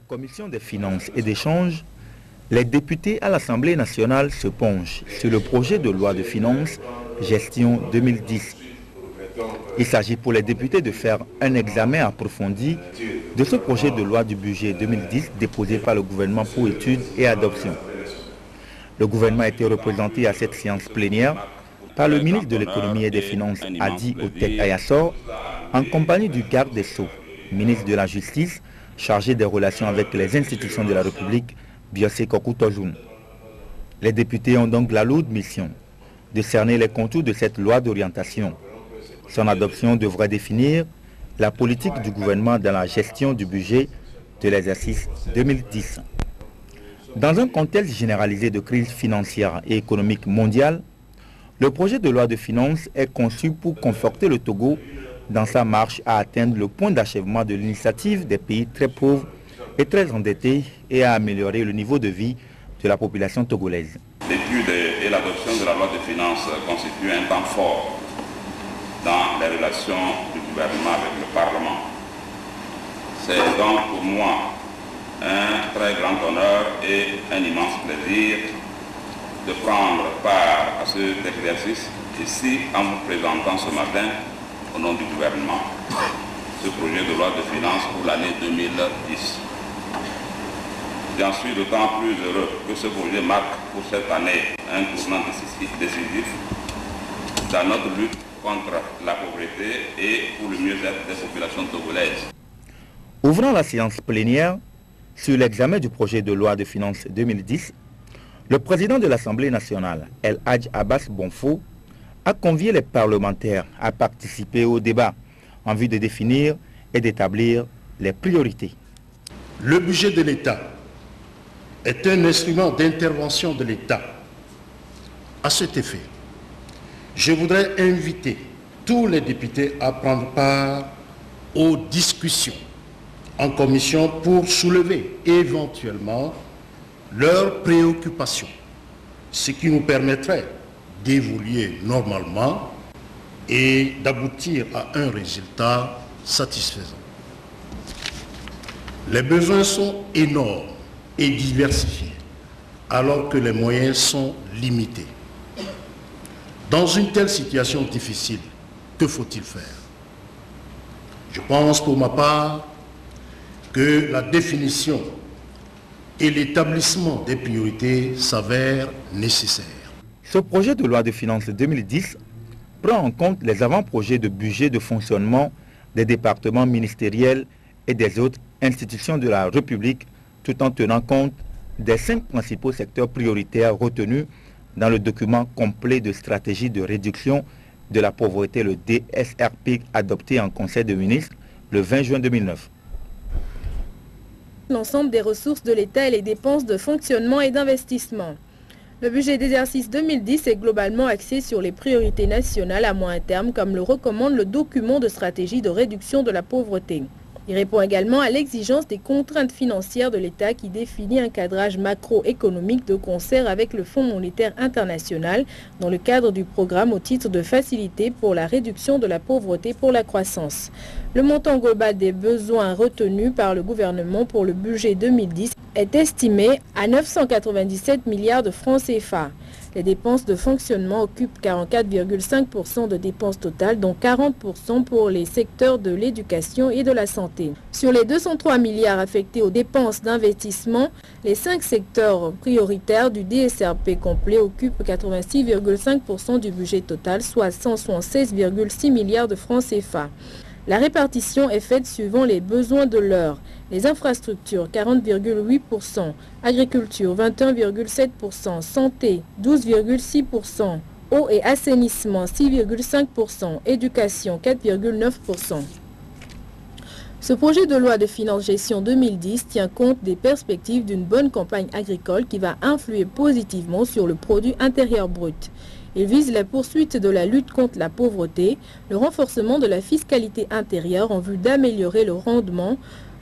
Commission des finances et d'échanges, les députés à l'Assemblée nationale se penchent sur le projet de loi de finances gestion 2010. Il s'agit pour les députés de faire un examen approfondi de ce projet de loi du budget 2010 déposé par le gouvernement pour étude et adoption. Le gouvernement a été représenté à cette séance plénière par le ministre de l'économie et des finances Adi Otek Ayassor, en compagnie du garde des Sceaux, ministre de la Justice, chargé des relations avec les institutions de la République, Biosé Kokou-Tojoun. Les députés ont donc la lourde mission de cerner les contours de cette loi d'orientation. Son adoption devrait définir la politique du gouvernement dans la gestion du budget de l'exercice 2010. Dans un contexte généralisé de crise financière et économique mondiale, le projet de loi de finances est conçu pour conforter le Togo dans sa marche à atteindre le point d'achèvement de l'initiative des pays très pauvres et très endettés et à améliorer le niveau de vie de la population togolaise. L'étude et l'adoption de la loi de finances constituent un temps fort dans les relations du gouvernement avec le Parlement. C'est donc pour moi un très grand honneur et un immense plaisir de prendre part à cet exercice ici en vous présentant ce matin au nom du gouvernement ce projet de loi de finances pour l'année 2010. J'en suis d'autant plus heureux que ce projet marque pour cette année un tournant décisif dans notre lutte contre la pauvreté et pour le mieux-être des populations togolaises. Ouvrant la séance plénière sur l'examen du projet de loi de finances 2010, le président de l'Assemblée nationale, El Hadj Abbas Bonfo, a convié les parlementaires à participer au débat en vue de définir et d'établir les priorités. Le budget de l'État est un instrument d'intervention de l'État. À cet effet, je voudrais inviter tous les députés à prendre part aux discussions en commission pour soulever éventuellement leurs préoccupations, ce qui nous permettrait d'évoluer normalement et d'aboutir à un résultat satisfaisant. Les besoins sont énormes et diversifiés, alors que les moyens sont limités. Dans une telle situation difficile, que faut-il faire? Je pense pour ma part que la définition et l'établissement des priorités s'avèrent nécessaires. Ce projet de loi de finances 2010 prend en compte les avant-projets de budget de fonctionnement des départements ministériels et des autres institutions de la République, tout en tenant compte des 5 principaux secteurs prioritaires retenus dans le document complet de stratégie de réduction de la pauvreté, le DSRP, adopté en Conseil des ministres le 20 juin 2009. L'ensemble des ressources de l'État et les dépenses de fonctionnement et d'investissement. Le budget d'exercice 2010 est globalement axé sur les priorités nationales à moyen terme, comme le recommande le document de stratégie de réduction de la pauvreté. Il répond également à l'exigence des contraintes financières de l'État qui définit un cadrage macroéconomique de concert avec le Fonds monétaire international dans le cadre du programme au titre de facilité pour la réduction de la pauvreté pour la croissance. Le montant global des besoins retenus par le gouvernement pour le budget 2010 est estimé à 997 milliards de francs CFA. Les dépenses de fonctionnement occupent 44,5% de dépenses totales, dont 40% pour les secteurs de l'éducation et de la santé. Sur les 203 milliards affectés aux dépenses d'investissement, les 5 secteurs prioritaires du DSRP complet occupent 86,5% du budget total, soit 176,6 milliards de francs CFA. La répartition est faite suivant les besoins de l'heure. Les infrastructures, 40,8%, agriculture, 21,7%, santé, 12,6%, eau et assainissement, 6,5%, éducation, 4,9%. Ce projet de loi de finances gestion 2010 tient compte des perspectives d'une bonne campagne agricole qui va influer positivement sur le produit intérieur brut. Il vise la poursuite de la lutte contre la pauvreté, le renforcement de la fiscalité intérieure en vue d'améliorer le rendement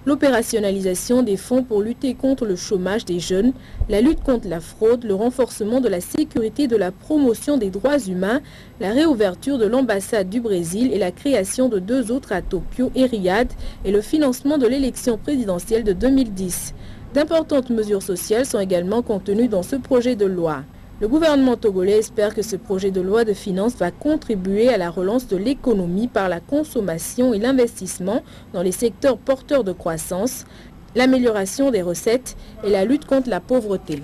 l'opérationnalisation des fonds pour lutter contre le chômage des jeunes, la lutte contre la fraude, le renforcement de la sécurité, de la promotion des droits humains, la réouverture de l'ambassade du Brésil et la création de 2 autres à Tokyo et Riyad et le financement de l'élection présidentielle de 2010. D'importantes mesures sociales sont également contenues dans ce projet de loi. Le gouvernement togolais espère que ce projet de loi de finances va contribuer à la relance de l'économie par la consommation et l'investissement dans les secteurs porteurs de croissance, l'amélioration des recettes et la lutte contre la pauvreté.